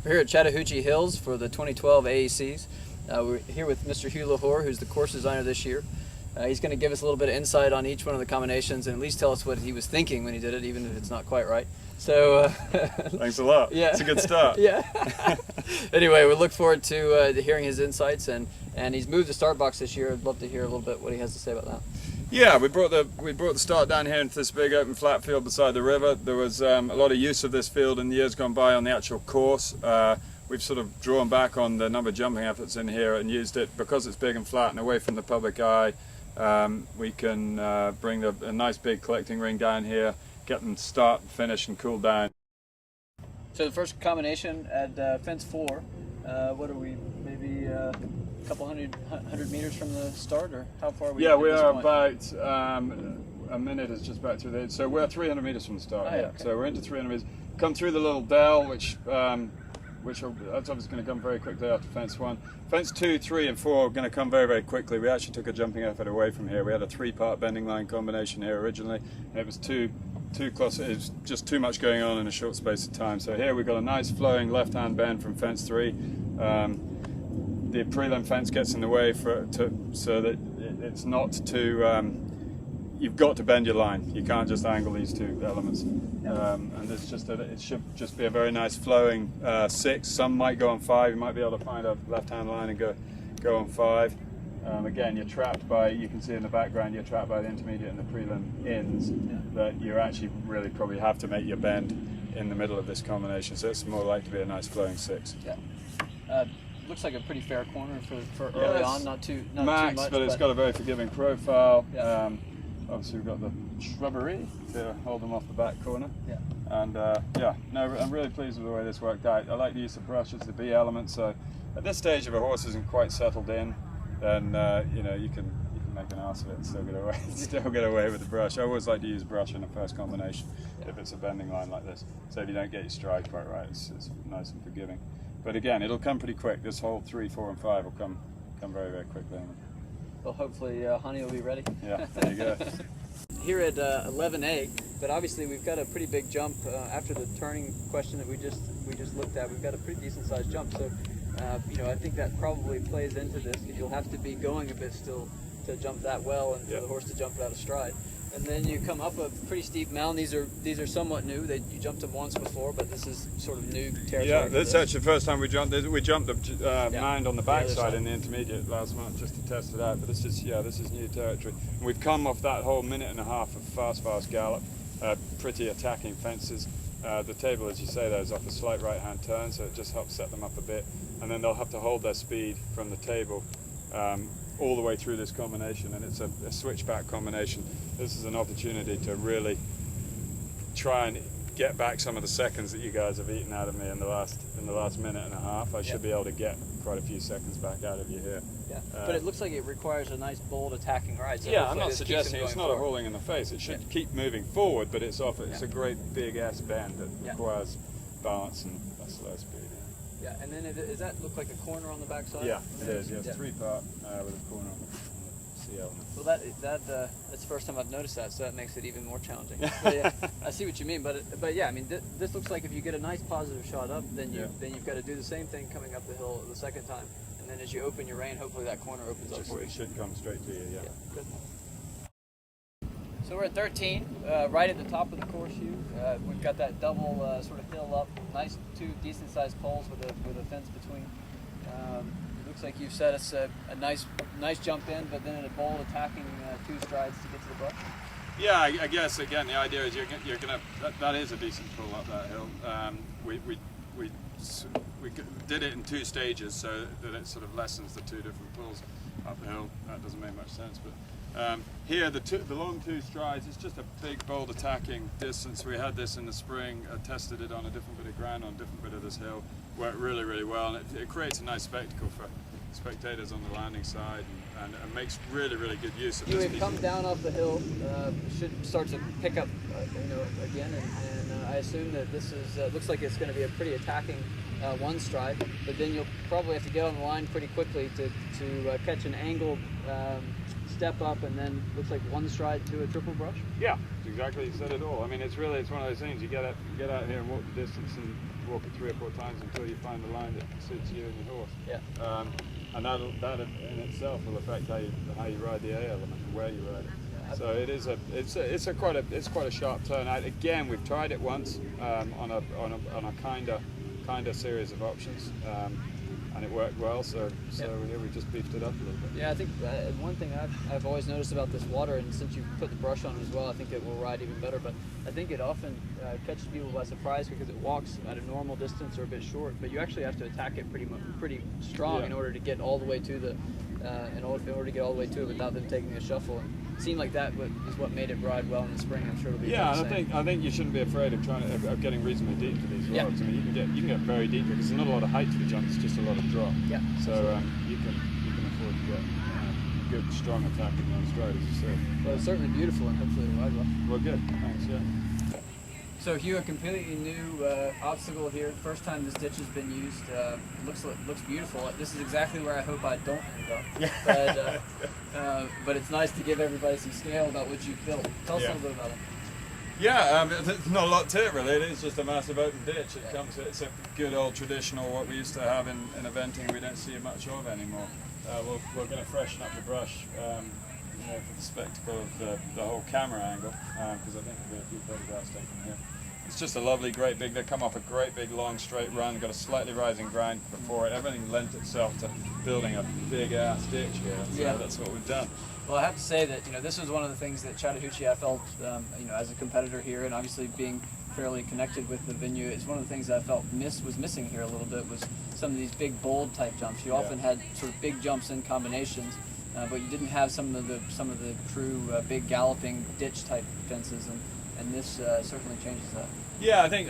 We're here at Chattahoochee Hills for the 2012 AECs. We're here with Mr. Hugh Lochore, who's the course designer this year. He's going to give us a little bit of insight on each one of the combinations and at least tell us what he was thinking when he did it, even if it's not quite right. So, thanks a lot. Yeah, it's a good start. Yeah. Anyway, we look forward to hearing his insights, and he's moved the start box this year. I'd love to hear a little bit what he has to say about that. Yeah, we brought the start down here into this big open flat field beside the river. There was a lot of use of this field in the years gone by on the actual course. We've sort of drawn back on the number of jumping efforts in here and used it because it's big and flat and away from the public eye. We can bring a nice big collecting ring down here, get them start, finish, and cool down. So the first combination at fence 4, what are we, maybe a couple hundred meters from the start, or how far are we? Yeah, we are about a minute is just about through there. So we're 300 meters from the start. Oh, yeah, okay. So we're into 300 meters. Come through the little dell, which that's obviously going to come very quickly after fence 1. Fence 2, 3, and 4 are going to come very, very quickly. We actually took a jumping effort away from here. We had a 3-part bending line combination here originally, and it was too close. It was just too much going on in a short space of time. So here we've got a nice flowing left-hand bend from fence 3. The prelim fence gets in the way so that it's not too. You've got to bend your line. You can't just angle these two elements. And it's just it should just be a very nice flowing 6. Some might go on 5. You might be able to find a left-hand line and go on 5. Again, you're trapped by, you can see in the background, you're trapped by the intermediate and the prelim ins. That you actually really probably have to make your bend in the middle of this combination. So it's more likely to be a nice flowing 6. Yeah. Looks like a pretty fair corner for early on, not too max, much, but it's got a very forgiving profile. Yeah. Obviously we've got the shrubbery to hold them off the back corner. Yeah. And I'm really pleased with the way this worked out. I like the use of brush as the B element. So at this stage, if a horse isn't quite settled in, then you can make an ass of it and still get away with the brush. I always like to use brush in the first combination if it's a bending line like this. So if you don't get your stride quite right, it's nice and forgiving. But again, it'll come pretty quick. This whole 3, 4, and 5 will come very, very quickly. Well, hopefully Honey will be ready. Yeah, there you go. Here at 11A, but obviously we've got a pretty big jump after the turning question that we just looked at. We've got a pretty decent sized jump, so I think that probably plays into this, because you'll have to be going a bit still to jump that well and for the horse to jump it out of stride. And then you come up a pretty steep mound. These are somewhat new. You jumped them once before, but this is sort of new territory. Yeah, this is actually the first time we jumped. We jumped the mound on the backside in the intermediate last month just to test it out. But this is new territory. And we've come off that whole minute and a half of fast gallop, pretty attacking fences. The table, as you say, there is off a slight right-hand turn, so it just helps set them up a bit. And then they'll have to hold their speed from the table all the way through this combination, and it's a switchback combination. This is an opportunity to really try and get back some of the seconds that you guys have eaten out of me in the last minute and a half. I should be able to get quite a few seconds back out of you here. Yeah, but it looks like it requires a nice bold attacking ride. So I'm not suggesting it's not a hauling in the face. It should keep moving forward, but it's a great big ass bend that requires balance and a slow speed. Yeah, and then does that look like a corner on the backside? Yeah, it is. Yes, 3-part with a corner on the C element. Well, that's the first time I've noticed that, so that makes it even more challenging. But yeah, I see what you mean, but yeah, I mean, this looks like if you get a nice positive shot up, then you've got to do the same thing coming up the hill the second time, and then as you open your rein, hopefully that corner opens up for you. It should come straight to you. Yeah. Good. So we're at 13, right at the top of the course, Hugh. We've got that double sort of hill up, nice 2 decent-sized poles with a fence between. It looks like you've set us a nice jump in, but then in a bold attacking 2 strides to get to the brush. Yeah, I guess again the idea is you're gonna that is a decent pull up that hill. We did it in 2 stages so that it sort of lessens the 2 different pulls up the hill. That doesn't make much sense, but. Here, the long 2 strides, it's just a big, bold attacking distance. We had this in the spring, tested it on a different bit of ground, on a different bit of this hill. Worked really, really well, and it creates a nice spectacle for spectators on the landing side, and makes really, really good use of this. You would come down off the hill, should start to pick up, again, and I assume that this is looks like it's going to be a pretty attacking 1 stride, but then you'll probably have to get on the line pretty quickly to catch an angled step up, and then looks like 1 stride to a triple brush. Yeah, exactly. You said it all. I mean, it's one of those things. You get out here and walk the distance and walk it 3 or 4 times until you find the line that suits you and your horse. Yeah. And that in itself will affect how you ride the A element and where you ride it. So it's quite a sharp turn. Again, we've tried it once on a kind of series of options, and it worked well. So yeah, we just beefed it up a little bit. Yeah, I think one thing I've always noticed about this water, and since you put the brush on as well, I think it will ride even better. But I think it often catches people by surprise because it walks at a normal distance or a bit short. But you actually have to attack it pretty strong in order to get all the way to the in order to get all the way to it without them taking a shuffle. And it seemed like that is what made it ride well in the spring. I'm sure it'll be. Yeah, and I think you shouldn't be afraid of of getting reasonably deep to these rods. I mean, you can get very deep because there's not a lot of height to the jump. It's just a lot of drop. Yeah. So you can afford to get good, strong attacking on stride, as you said. Well, it's certainly beautiful, and hopefully it'll ride well. Well, good. Thanks. Yeah. So Hugh, a completely new obstacle here. First time this ditch has been used. Looks beautiful. This is exactly where I hope I don't end up. But it's nice to give everybody some scale about what you've built. Tell us a little bit about it. Yeah, there's not a lot to it really. It's just a massive open ditch. It's a good old traditional what we used to have in eventing. We don't see much of anymore. We're going to freshen up the brush. For the spectacle of the whole camera angle, because I think there'll be a few photographs taken here. It's just a lovely, great big, they come off a great big long straight run, got a slightly rising ground before it. Everything lent itself to building a big ass ditch here, so that's what we've done. Well, I have to say that this was one of the things that Chattahoochee I felt as a competitor here, and obviously being fairly connected with the venue, it's one of the things that I felt was missing here a little bit was some of these big bold type jumps. You often had sort of big jumps in combinations. But you didn't have some of the true big galloping ditch type fences, and this certainly changes that. Yeah, I think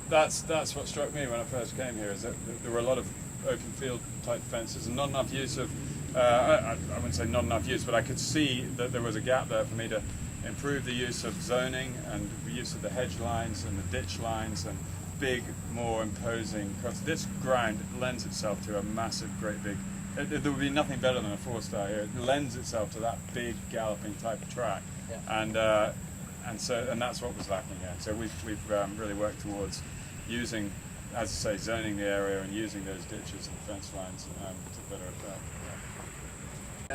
that's what struck me when I first came here is that there were a lot of open field type fences and not enough use of. I wouldn't say not enough use, but I could see that there was a gap there for me to improve the use of zoning and the use of the hedge lines and the ditch lines and big, more imposing. Because this ground lends itself to a massive, great big. There would be nothing better than a 4-star here. It lends itself to that big galloping type of track, and that's what was lacking here. So we've really worked towards using, as I say, zoning the area and using those ditches and fence lines to better effect.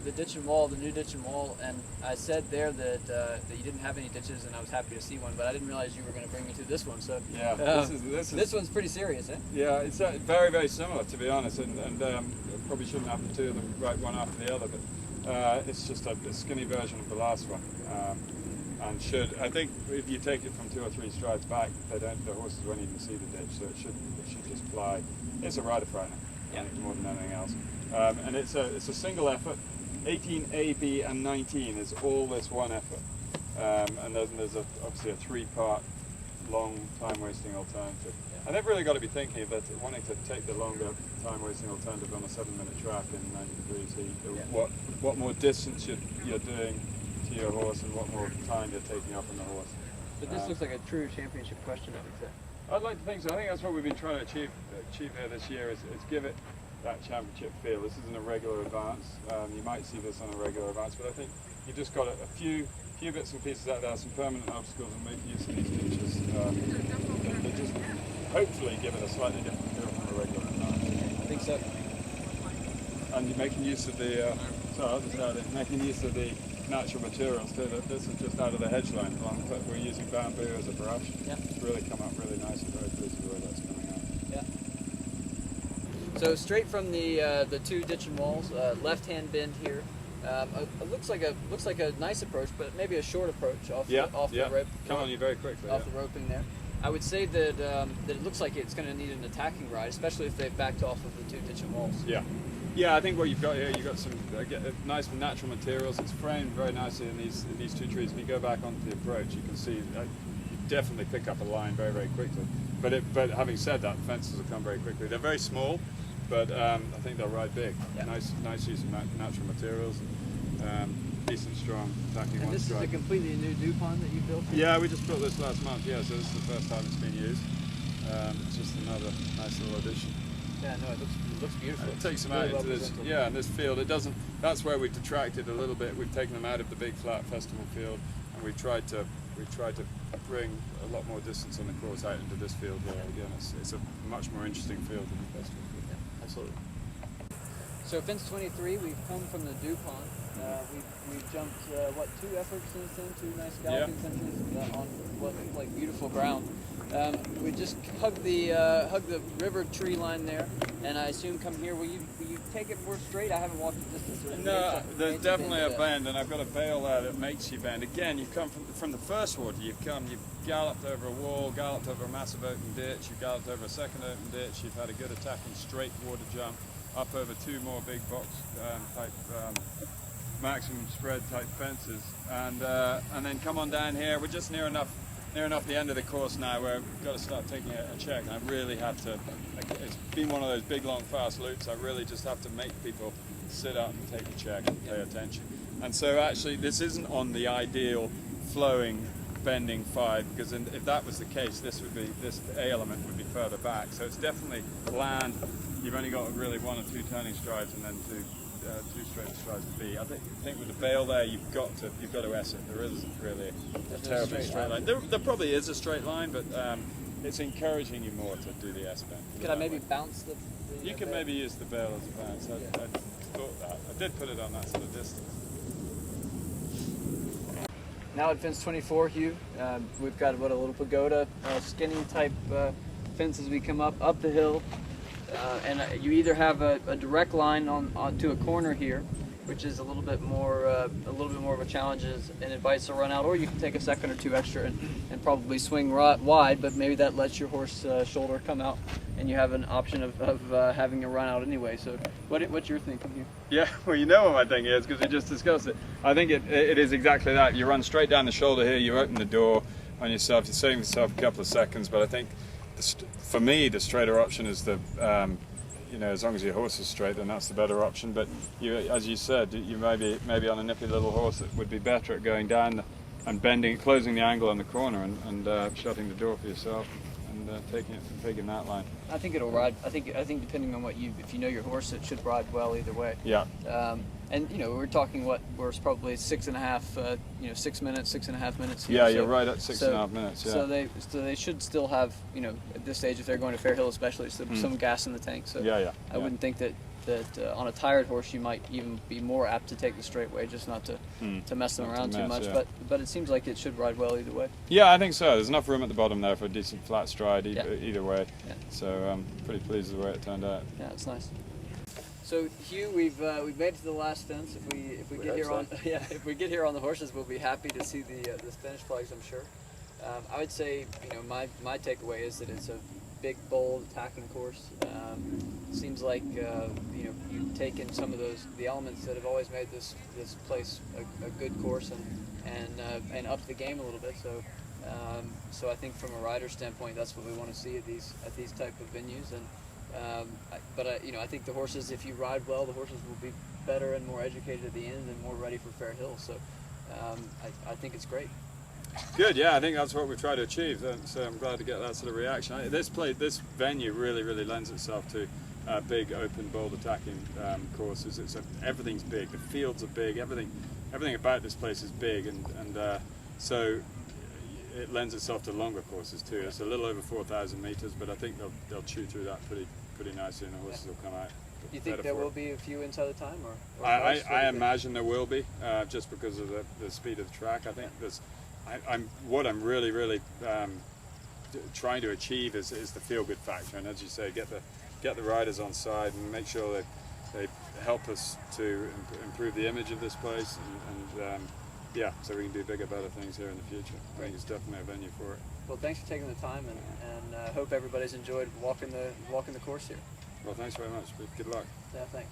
The ditch and wall, the new ditch and wall, and I said there that you didn't have any ditches, and I was happy to see one, but I didn't realize you were going to bring me to this one. So this one's pretty serious, eh? Yeah, it's very, very similar, to be honest, and probably shouldn't have the two of them right one after the other, but it's just a skinny version of the last one. And I think if you take it from 2 or 3 strides back, the horses won't even see the ditch, so it should just fly. It's a rider frightener, more than anything else. And it's a single effort. 18, A, B, and 19 is all this one effort. And then there's obviously a 3-part long time-wasting alternative. And they've really got to be thinking of that, wanting to take the longer time-wasting alternative on a 7-minute track in 90 degrees heat. What more distance you're doing to your horse and what more time you're taking up on the horse. But this looks like a true championship question, I would say. I'd like to think so. I think that's what we've been trying to achieve here this year is give it that championship feel. This isn't a regular advance. You might see this on a regular advance, but I think you've just got a few bits and pieces out there, some permanent obstacles, and make use of these features. They just hopefully give it a slightly different feel from a regular advance. I think so. And you're making use of making use of the natural materials too. This is just out of the hedge line. We're using bamboo as a brush. Yeah. It's really come up really nice and very pleased with the way that's coming out. Yeah. So straight from the 2 ditch and walls, left-hand bend here. It looks like a nice approach, but maybe a short approach off the rope. Come on you very quickly. Off the roping there. I would say that it looks like it's going to need an attacking ride, especially if they've backed off of the 2 ditch and walls. Yeah, I think what you've got here, you've got some nice natural materials. It's framed very nicely in these 2 trees. If you go back onto the approach, you can see you definitely pick up a line very, very quickly. But having said that, fences will come very quickly. They're very small, but I think they'll ride big. Yeah. Nice use of natural materials. Decent, strong attacking and one stride. This is a completely new dew pond that you built here? Yeah, we just built this last month. Yeah, so this is the first time it's been used. It's just another nice little addition. Yeah, no, it looks beautiful. It takes them out into this, in this field. It doesn't. That's where we've detracted a little bit. We've taken them out of the big flat festival field, and we've tried to we tried to bring a lot more distance on the course out into this field here. Again, it's a much more interesting field than the first one. Yeah, absolutely. So fence 23, we've come from the dew pond. We've jumped, 2 efforts since then, 2 nice galloping finishes on what looked like beautiful ground. We just hugged the river tree line there, and I assume come here. Will you take it more straight? I haven't walked the distance. No, there's definitely a bend, and I've got a bail there that makes you bend. Again, you come from the first water. You've galloped over a wall, galloped over a massive open ditch, you've galloped over a second open ditch. You've had a good attacking straight water jump up over 2 more big box type maximum spread type fences, and then come on down here. We're just near enough the end of the course now where we've got to start taking a check. And I really have to, it's been one of those big long fast loops. I really just have to make people sit up and take a check and pay attention. And so actually this isn't on the ideal flowing bending 5, because if that was the case, this A element would be further back. So it's definitely land. You've only got really 1 or 2 turning strides and then two straight strides to B. I think with the bail there, you've got to S it. There isn't really a terribly straight line. There probably is a straight line, but it's encouraging you more to do the S bend. Could I maybe bounce the you can maybe use the bail as a bounce. I thought that. I did put it on that sort of distance. Now at fence 24, Hugh, we've got a little pagoda, skinny type fence as we come up the hill. And you either have a direct line on to a corner here, which is a little bit more of a challenge, and invites a run out, or you can take a second or 2 extra and probably swing wide, but maybe that lets your horse shoulder come out, and you have an option of having a run out anyway. So what's your thinking here? Yeah, well, you know what my thing is, because we just discussed it. I think it is exactly that. You run straight down the shoulder here, you open the door on yourself, you're saving yourself a couple of seconds, but I think for me, the straighter option is the, as long as your horse is straight, then that's the better option. But as you said, you maybe on a nippy little horse that would be better at going down and bending, closing the angle on the corner and shutting the door for yourself and taking that line. I think it'll ride. I think depending on if you know your horse, it should ride well either way. Yeah. And we're talking we're probably 6.5, 6 minutes, 6.5 minutes here. Yeah, you're right at 6.5 minutes. Yeah. So they should still have, at this stage, if they're going to Fair Hill especially, some gas in the tank. So I wouldn't think that on a tired horse you might even be more apt to take the straightway, just not to mess them around too much. But it seems like it should ride well either way. Yeah, I think so. There's enough room at the bottom there for a decent flat stride either way. Yeah. So I'm pretty pleased with the way it turned out. Yeah, it's nice. So Hugh, we've made it to the last fence. If we get here on the horses, we'll be happy to see the Spanish flags, I'm sure. I would say my takeaway is that it's a big, bold, attacking course. Seems like you've taken some of the elements that have always made this place a good course and upped the game a little bit. So I think from a rider standpoint, that's what we want to see at these type of venues. I think the horses, if you ride well, the horses will be better and more educated at the end and more ready for Fair Hill. So I think it's great. Good, yeah, I think that's what we try to achieve. So I'm glad to get that sort of reaction. This venue really lends itself to big, open, bold attacking courses. Everything's big. The fields are big. Everything about this place is big, and so it lends itself to longer courses too. It's a little over 4,000 meters, but I think they'll chew through that pretty nicely, and the horses will come out. Do you think there will be a few inside the time, or I imagine there will be, just because of the speed of the track. I think what I'm really trying to achieve is the feel-good factor, and as you say, get the riders on side and make sure they help us to improve the image of this place, and so we can do bigger, better things here in the future. I think it's definitely a venue for it. Well, thanks for taking the time, and hope everybody's enjoyed walking the course here. Well, thanks very much. Good luck. Yeah, thanks.